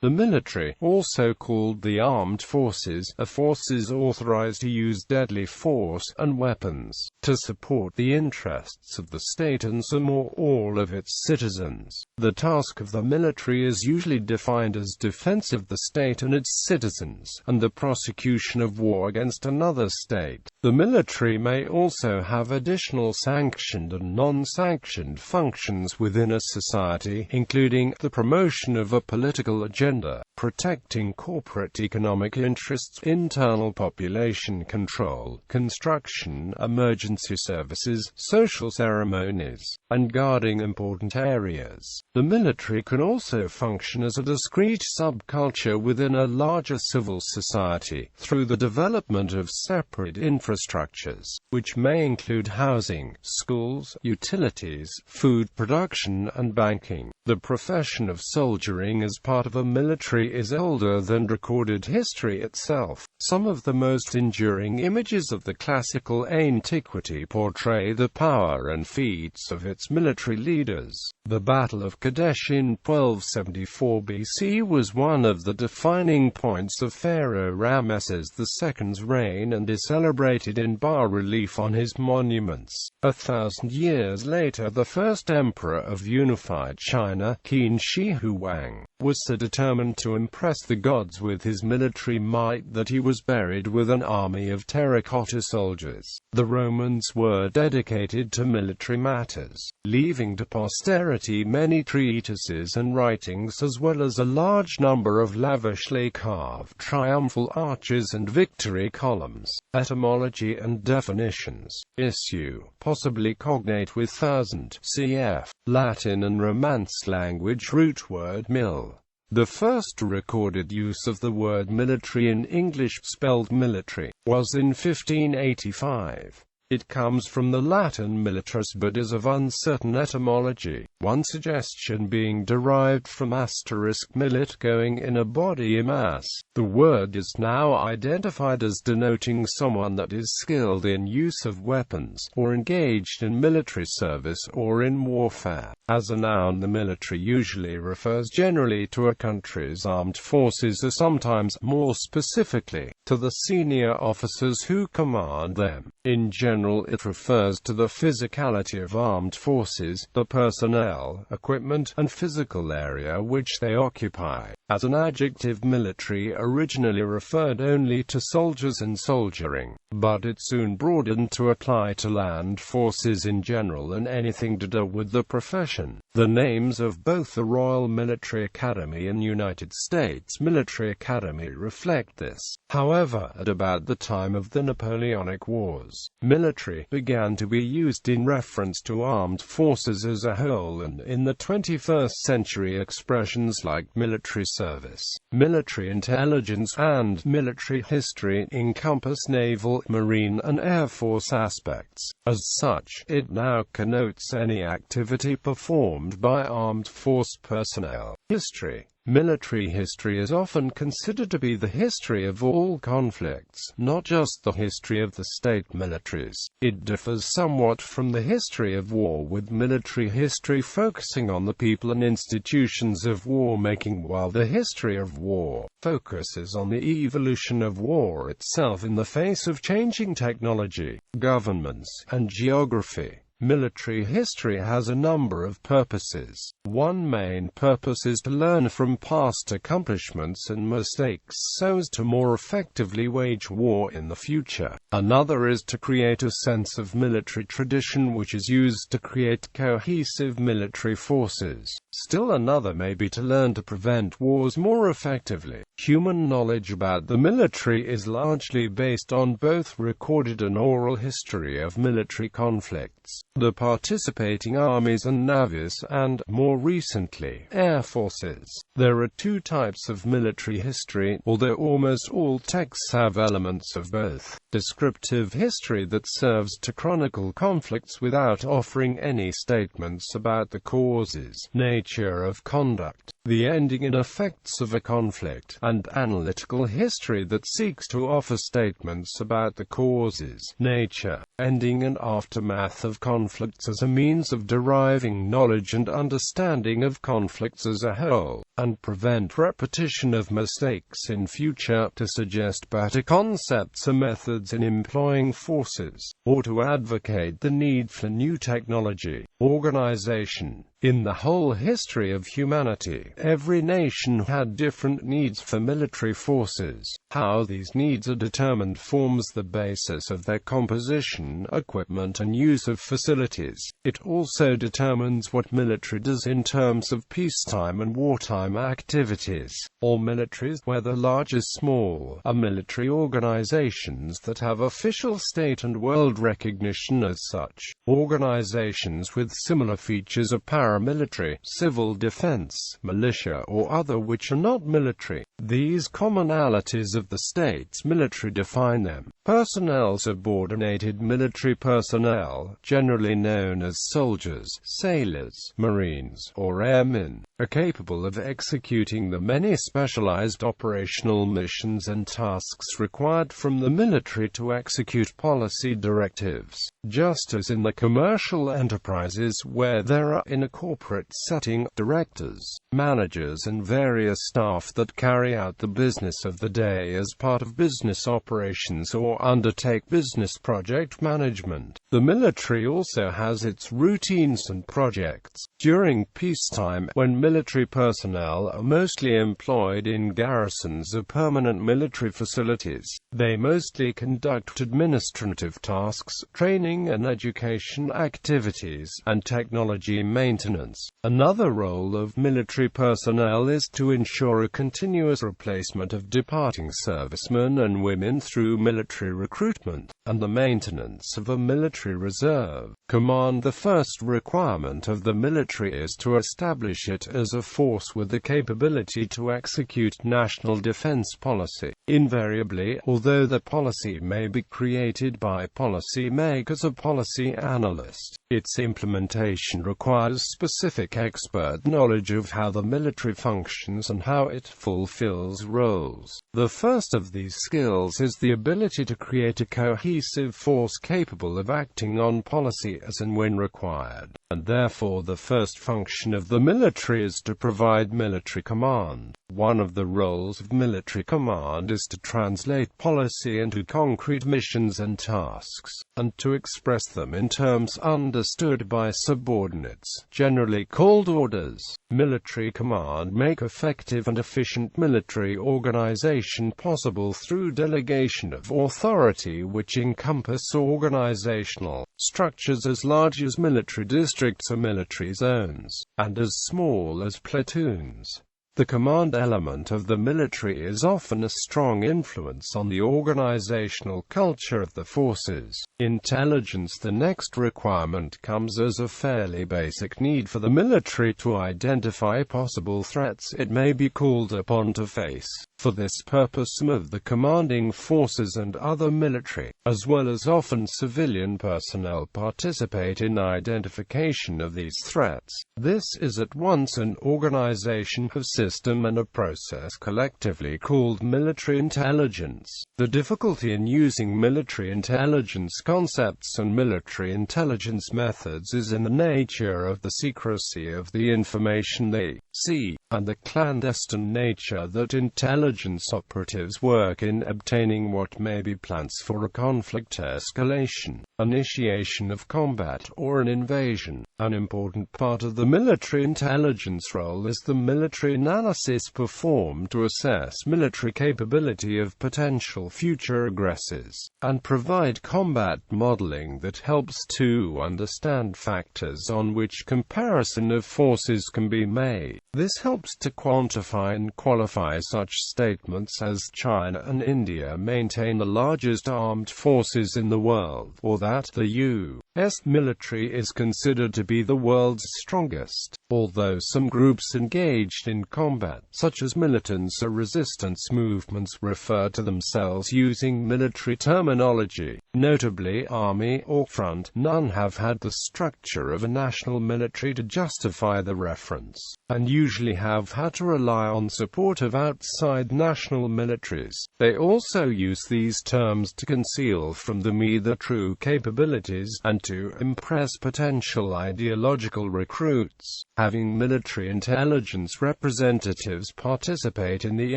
The military, also called the armed forces, are forces authorized to use deadly force and weapons to support the interests of the state and some or all of its citizens. The task of the military is usually defined as defense of the state and its citizens, and the prosecution of war against another state. The military may also have additional sanctioned and non-sanctioned functions within a society, including the promotion of a political agenda, protecting corporate economic interests, internal population control, construction, emergency services, social ceremonies, and guarding important areas. The military can also function as a discrete subculture within a larger civil society, through the development of separate infrastructures, which may include housing, schools, utilities, food production, and banking. The profession of soldiering as part of a military is older than recorded history itself. Some of the most enduring images of the classical antiquity portray the power and feats of its military leaders. The Battle of Kadesh in 1274 BC was one of the defining points of Pharaoh Ramesses II's reign and is celebrated in bas-relief on his monuments. 1,000 years later, the first emperor of unified China, Qin Shi Huang, was so determined to impress the gods with his military might that he was buried with an army of terracotta soldiers. The Romans were dedicated to military matters, leaving to posterity many treatises and writings as well as a large number of lavishly carved triumphal arches and victory columns. Etymology and definitions. Issue, possibly cognate with thousand, cf. Latin and Romance language root word mil. The first recorded use of the word military in English, spelled military, was in 1585. It comes from the Latin militaris but is of uncertain etymology, one suggestion being derived from *milit, going in a body mass. The word is now identified as denoting someone that is skilled in use of weapons, or engaged in military service or in warfare. As a noun, the military usually refers generally to a country's armed forces or sometimes, more specifically, to the senior officers who command them. In general, it refers to the physicality of armed forces, the personnel, equipment, and physical area which they occupy. As an adjective, military originally referred only to soldiers and soldiering, but it soon broadened to apply to land forces in general and anything to do with the profession. The names of both the Royal Military Academy and United States Military Academy reflect this. However, at about the time of the Napoleonic Wars, military began to be used in reference to armed forces as a whole, and in the 21st century expressions like military service, military intelligence, and military history encompass naval, marine, and air force aspects. As such, it now connotes any activity performed by armed force personnel. History. Military history is often considered to be the history of all conflicts, not just the history of the state militaries. It differs somewhat from the history of war, with military history focusing on the people and institutions of war-making, while the history of war focuses on the evolution of war itself in the face of changing technology, governments, and geography. Military history has a number of purposes. One main purpose is to learn from past accomplishments and mistakes so as to more effectively wage war in the future. Another is to create a sense of military tradition which is used to create cohesive military forces. Still another may be to learn to prevent wars more effectively. Human knowledge about the military is largely based on both recorded and oral history of military conflicts, the participating armies and navies, and, more recently, air forces. There are two types of military history, although almost all texts have elements of both. descriptive history that serves to chronicle conflicts without offering any statements about the causes, nature of conduct, the ending and effects of a conflict, and analytical history that seeks to offer statements about the causes, nature, ending and aftermath of conflicts as a means of deriving knowledge and understanding of conflicts as a whole, and prevent repetition of mistakes in future, to suggest better concepts or methods in employing forces, or to advocate the need for new technology, organization. In the whole history of humanity, every nation had different needs for military forces. How these needs are determined forms the basis of their composition, equipment and use of facilities. It also determines what military does in terms of peacetime and wartime activities. All militaries, whether large or small, are military organizations that have official state and world recognition as such. Organizations with similar features are paramilitary, civil defense, militia or other which are not military. These commonalities of the state's military define them. Personnel: subordinated military personnel, generally known as soldiers, sailors, marines, or airmen, are capable of executing the many specialized operational missions and tasks required from the military to execute policy directives. Just as in the commercial enterprises where there are, in a corporate setting, directors, managers and various staff that carry out the business of the day as part of business operations or undertake business project management, the military also has its routines and projects. During peacetime, when military personnel are mostly employed in garrisons or permanent military facilities, they mostly conduct administrative tasks, training and education activities, and technology maintenance. Another role of military personnel is to ensure a continuous replacement of departing servicemen and women through military recruitment, and the maintenance of a military reserve. Command: the first requirement of the military is to establish it as a force with the capability to execute national defense policy. Invariably, although the policy may be created by policymakers or policy analysts, its implementation requires specific expert knowledge of how the military functions and how it fulfills roles. The first of these skills is the ability to create a cohesive force capable of acting on policy as and when required, and therefore the first function of the military is to provide military command. One of the roles of military command is to translate policy into concrete missions and tasks, and to express them in terms understood by subordinates, generally called orders. Military command make effective and efficient military organization possible through delegation of authority which encompass organizational structures as large as military districts or military zones, and as small as platoons. The command element of the military is often a strong influence on the organizational culture of the forces. Intelligence: the next requirement comes as a fairly basic need for the military to identify possible threats it may be called upon to face. For this purpose, some of the commanding forces and other military, as well as often civilian personnel, participate in identification of these threats. This is at once an organization, a system and a process collectively called military intelligence. The difficulty in using military intelligence concepts and military intelligence methods is in the nature of the secrecy of the information they see, and the clandestine nature that intelligence operatives work in obtaining what may be plans for a conflict escalation, initiation of combat, or an invasion. An important part of the military intelligence role is the military analysis performed to assess military capability of potential future aggressors, and provide combat modeling that helps to understand factors on which comparison of forces can be made. This helps to quantify and qualify such statements as China and India maintain the largest armed forces in the world, or that the U.S. military is considered to be the world's strongest. Although some groups engaged in combat, such as militants or resistance movements, refer to themselves using military terminology, notably army or front. None have had the structure of a national military to justify the reference, and usually have had to rely on support of outside national militaries. They also use these terms to conceal from them either true capabilities, and to impress potential ideological recruits. Having military intelligence representatives participate in the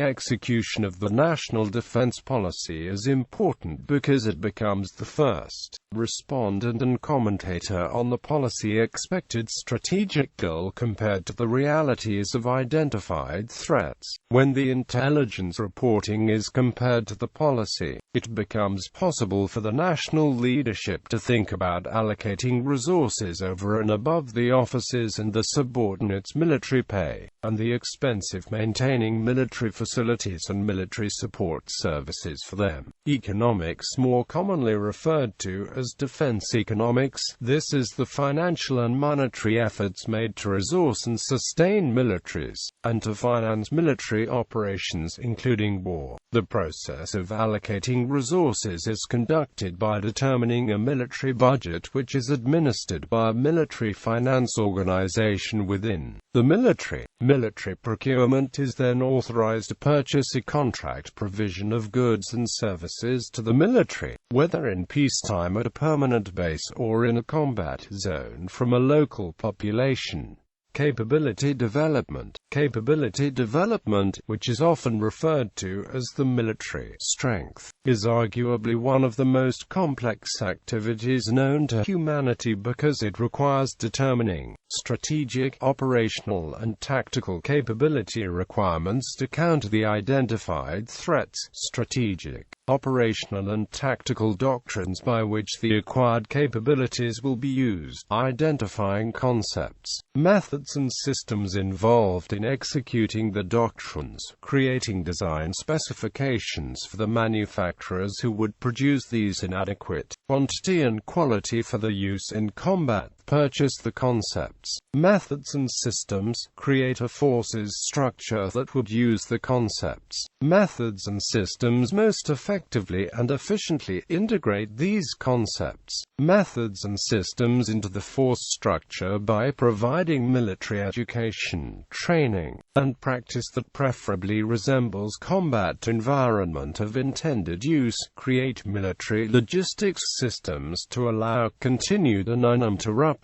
execution of the national defense policy is important because it becomes the first respondent and commentator on the policy expected strategic goal compared to the realities of identified threats. When the intelligence reporting is compared to the policy, it becomes possible for the national leadership to think about allocating resources over and above the officers and the subordinates' military pay, and the expense of maintaining military facilities and military support services for them. Economics, more commonly referred to as defense economics, this is the financial and monetary efforts made to resource and sustain militaries, and to finance military operations including war. The process of allocating resources is conducted by determining a military budget which is administered by a military finance organization within the military. Military procurement is then authorized to purchase a contract provision of goods and services to the military, whether in peacetime at a permanent base or in a combat zone, from a local population. Capability development. Capability development, which is often referred to as the military strength, is arguably one of the most complex activities known to humanity because it requires determining strategic, operational, and tactical capability requirements to counter the identified threats, strategic, operational and tactical doctrines by which the acquired capabilities will be used, identifying concepts, methods and systems involved in executing the doctrines, creating design specifications for the manufacturers who would produce these in adequate quantity and quality for the use in combat, purchase the concepts, methods and systems, create a forces structure that would use the concepts, methods and systems most effectively and efficiently, integrate these concepts, methods and systems into the force structure by providing military education, training, and practice that preferably resembles combat environment of intended use, create military logistics systems to allow continued and uninterrupted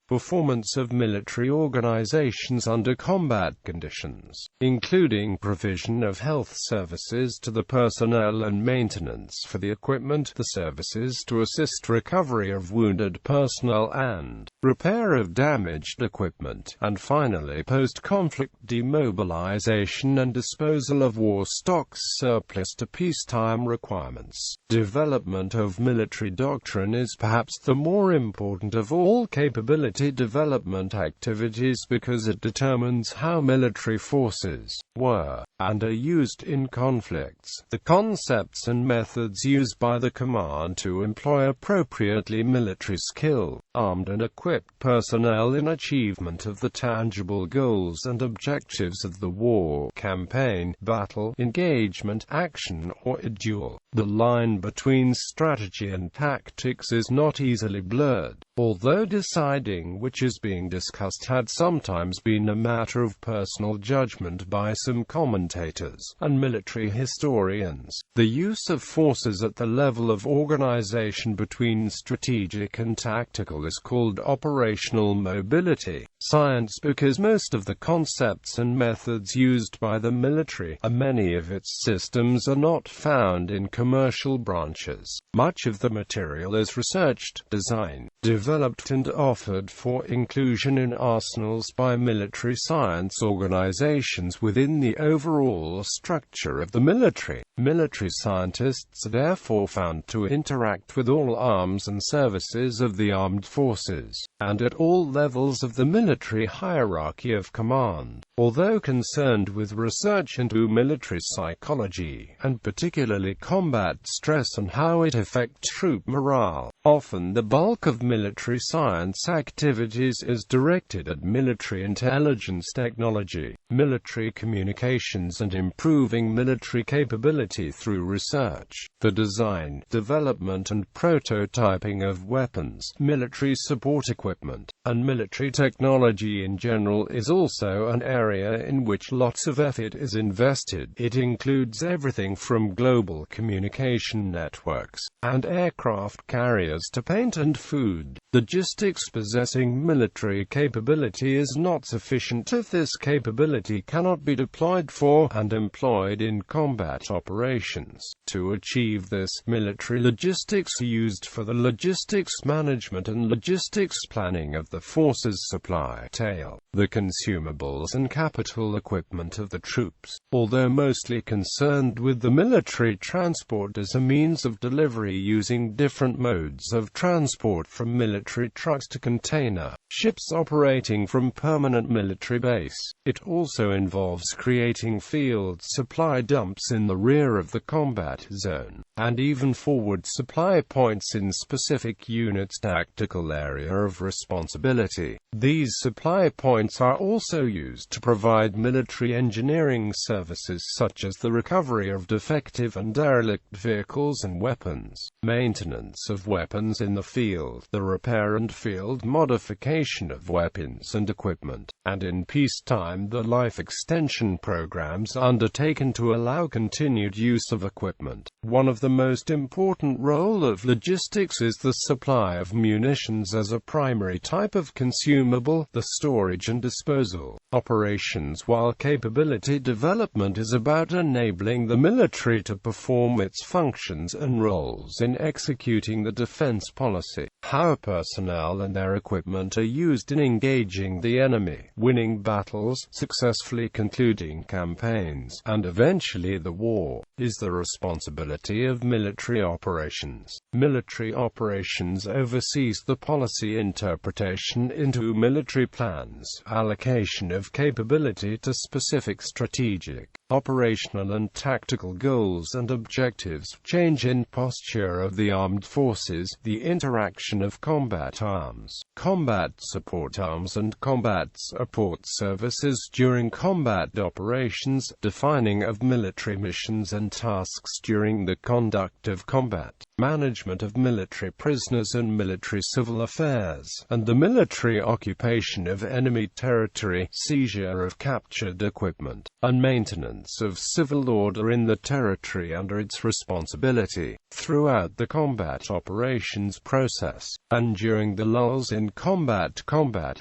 performance of military organizations under combat conditions, including provision of health services to the personnel and maintenance for the equipment, the services to assist recovery of wounded personnel and repair of damaged equipment, and finally post-conflict demobilization and disposal of war stocks surplus to peacetime requirements. Development of military doctrine is perhaps the more important of all capability development activities because it determines how military forces were and are used in conflicts, the concepts and methods used by the command to employ appropriately military skill, armed and equipped personnel in achievement of the tangible goals and objectives of the war, campaign, battle, engagement, action, or a duel. The line between strategy and tactics is not easily blurred, although deciding which is being discussed had sometimes been a matter of personal judgment by some commentators and military historians. The use of forces at the level of organization between strategic and tactical is called operational mobility science because most of the concepts and methods used by the military and many of its systems are not found in commercial branches. Much of the material is researched, designed, developed and offered for inclusion in arsenals by military science organizations within the overall structure of the military. Military scientists are therefore found to interact with all arms and services of the armed forces, and at all levels of the military hierarchy of command. Although concerned with research into military psychology, and particularly combat stress and how it affects troop morale, often the bulk of military science activities is directed at military intelligence technology, military communications and improving military capability through research, the design, development and prototyping of weapons, military support equipment, and military technology in general is also an area in which lots of effort is invested. It includes everything from global communication networks and aircraft carriers to paint and food. Logistics. Possessing military capability is not sufficient if this capability cannot be deployed for and employed in combat operations. To achieve this, military logistics are used for the logistics management and logistics planning of the forces supply tail, the consumables and capital equipment of the troops. Although mostly concerned with the military transport as a means of delivery using different modes of transport from military trucks to container ships operating from permanent military base, it also involves creating field supply dumps in the rear of the combat zone, and even forward supply points in specific units' tactical area of responsibility. These supply points are also used to provide military engineering services such as the recovery of defective and derelict vehicles and weapons, maintenance of weapons in the field, the repair and field modification of weapons and equipment, and in peacetime the life extension programs undertaken to allow continued use of equipment. One of the most important roles of logistics is the supply of munitions as a primary type of consumable, the storage and disposal operations, while capability development is about enabling the military to perform its functions and roles in executing the defense policy. How personnel and their equipment are used in engaging the enemy, winning battles, successfully concluding campaigns, and eventually the war, is the responsibility of military operations. Military operations oversees the policy interpretation into military plans, allocation of capability to specific strategic, operational and tactical goals and objectives, change in posture of the armed forces, the interaction of combat arms, combat support arms and combat support services during combat operations, defining of military missions and tasks during the conduct of combat, management of military prisoners and military civil affairs, and the military occupation of enemy territory, seizure of captured equipment, and maintenance of civil order in the territory under its responsibility. Throughout the combat operations process, and during the lulls in combat,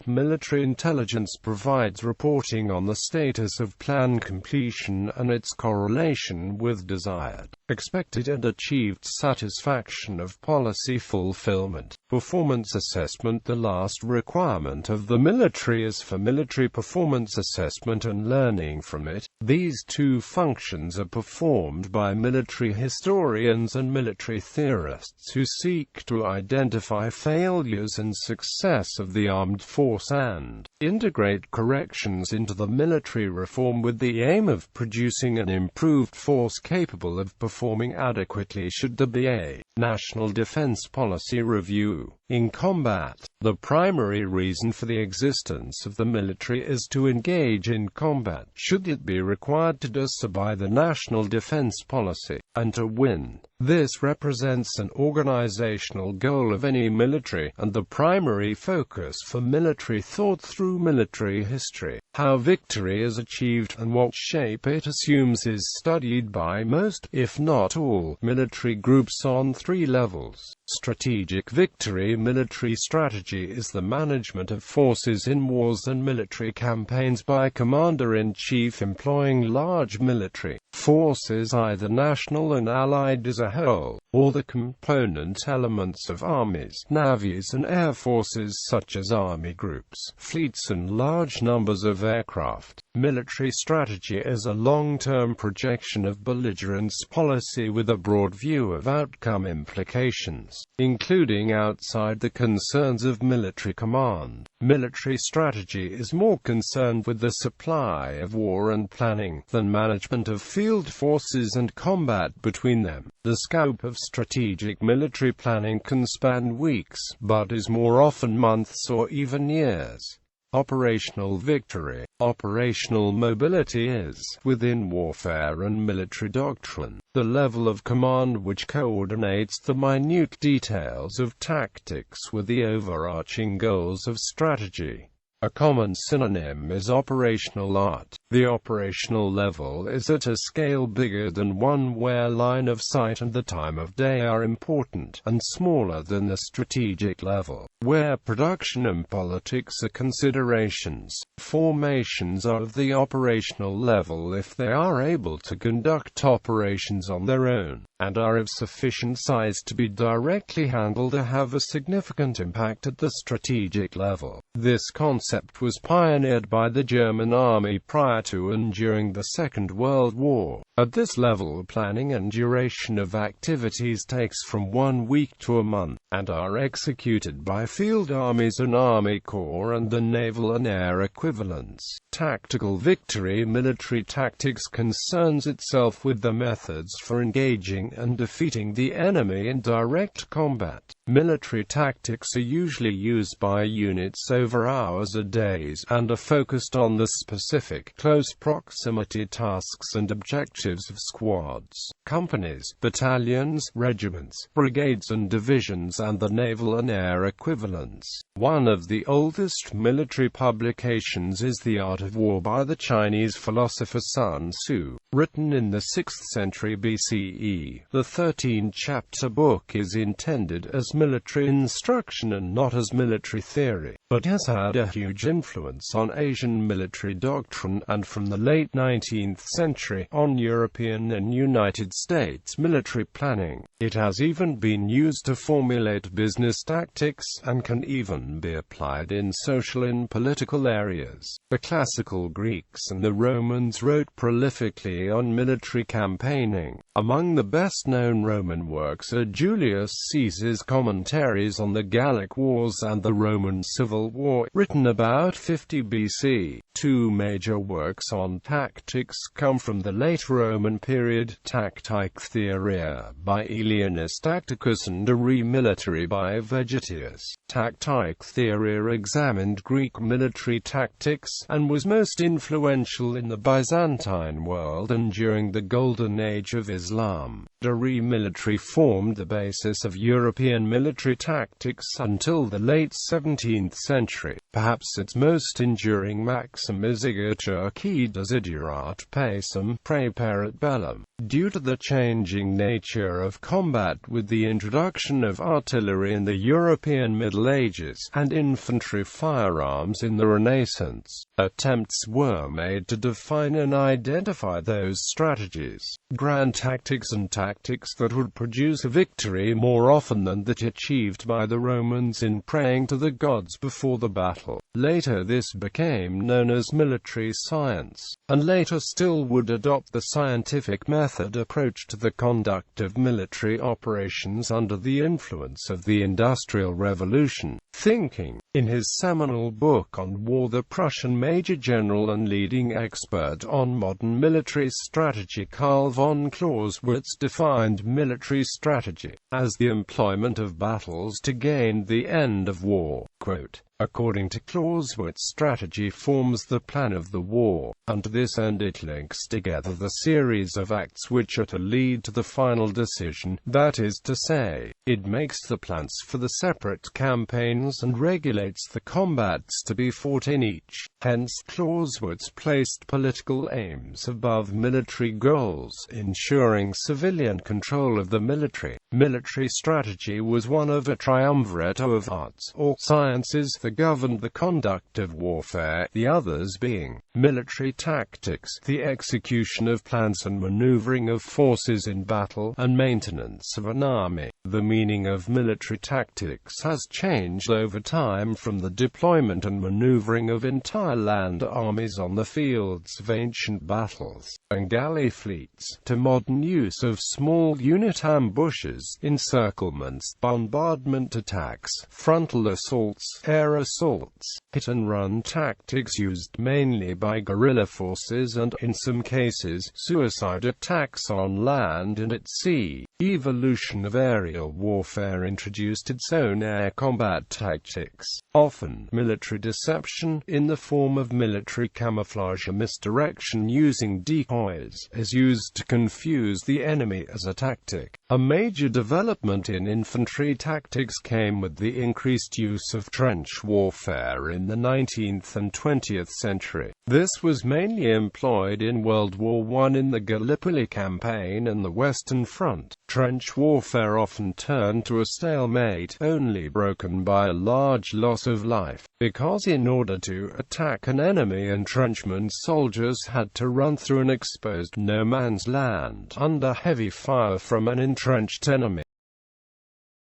military intelligence provides reporting on the status of plan completion and its correlation with desired, expected and achieved satisfaction of policy fulfillment. Performance assessment. The last requirement of the military is for military performance assessment and learning from it. These two functions are performed by military historians and military theorists who seek to identify failures and success of the armed force and integrate corrections into the military reform with the aim of producing an improved force capable of performing adequately. Should there be a national defense policy review in combat, the primary reason for the existence of the military is to engage in combat. Should it be required to do so by the national defense policy, and to win, this represents an organizational goal of any military, and the primary focus for military thought through military history. How victory is achieved and what shape it assumes is studied by most, if not all, military groups on three levels. Strategic victory. Military strategy is the management of forces in wars and military campaigns by commander-in-chief employing large military forces, either national and allied as a whole, or the component elements of armies, navies and air forces such as army groups, fleets and large numbers of aircraft. Military strategy is a long-term projection of belligerence policy with a broad view of outcome implications, including outside the concerns of military command. Military strategy is more concerned with the supply of war and planning, than management of field forces and combat between them. The scope of strategic military planning can span weeks, but is more often months or even years. Operational victory. Operational mobility is, within warfare and military doctrine, the level of command which coordinates the minute details of tactics with the overarching goals of strategy. A common synonym is operational art. The operational level is at a scale bigger than one where line of sight and the time of day are important, and smaller than the strategic level, where production and politics are considerations. Formations are of the operational level if they are able to conduct operations on their own, and are of sufficient size to be directly handled or have a significant impact at the strategic level. This concept was pioneered by the German army prior to and during the Second World War. At this level, planning and duration of activities takes from 1 week to a month, and are executed by field armies and army corps and the naval and air equivalents. Tactical victory. Military tactics concerns itself with the methods for engaging and defeating the enemy in direct combat. Military tactics are usually used by units over hours or days, and are focused on the specific, close proximity tasks and objectives of squads, companies, battalions, regiments, brigades and divisions, and the naval and air equivalents. One of the oldest military publications is The Art of War by the Chinese philosopher Sun Tzu, written in the 6th century BCE. The 13-chapter book is intended as military instruction and not as military theory, but has had a huge influence on Asian military doctrine, and from the late 19th century on European and United States military planning. It has even been used to formulate business tactics, and can even be applied in social and political areas. The classical Greeks and the Romans wrote prolifically on military campaigning. Among the best-known Roman works are Julius Caesar's commentaries on the Gallic Wars and the Roman Civil War, written about 50 BC. Two major works on tactics come from the late Roman period: Tactique Theoria by Aelianus Tacticus and De Re Militari by Vegetius. Tactique Theoria examined Greek military tactics, and was most influential in the Byzantine world and during the Golden Age of Islam. De Re Militari formed the basis of European military tactics until the late 17th century. Perhaps its most enduring maxim is Igitur desiderat pacem praeparat bellum. Due to the changing nature of combat with the introduction of artillery in the European Middle Ages, and infantry firearms in the Renaissance, attempts were made to define and identify those strategies, grand tactics and tactics that would produce a victory more often than that achieved by the Romans in praying to the gods before the battle. Later this became known as military science, and later still would adopt the scientific method approach to the conduct of military operations under the influence of the Industrial Revolution. Thinking. In his seminal book on war, the Prussian Major General and leading expert on modern military strategy Karl von Clausewitz defined military strategy as the employment of battles to gain the end of war. Quote, according to Clausewitz, strategy forms the plan of the war, and to this end it links together the series of acts which are to lead to the final decision, that is to say, it makes the plans for the separate campaigns and regulates the combats to be fought in each. Hence, Clausewitz placed political aims above military goals, ensuring civilian control of the military. Military strategy was one of a triumvirate of arts, or science, sciences that governed the conduct of warfare, the others being military tactics, the execution of plans and maneuvering of forces in battle, and maintenance of an army. The meaning of military tactics has changed over time from the deployment and maneuvering of entire land armies on the fields of ancient battles and galley fleets, to modern use of small unit ambushes, encirclements, bombardment attacks, frontal assaults, air assaults, hit-and-run tactics used mainly by guerrilla forces, and, in some cases, suicide attacks on land and at sea. Evolution of aerial warfare introduced its own air combat tactics, often military deception, in the form of military camouflage or misdirection using decoys, is used to confuse the enemy as a tactic. A major development in infantry tactics came with the increased use of trench warfare in the 19th and 20th century. This was mainly employed in World War I in the Gallipoli campaign and the Western Front. Trench warfare often turned to a stalemate, only broken by a large loss of life, because in order to attack an enemy entrenchment, soldiers had to run through an exposed no-man's land, under heavy fire from an entrenched enemy.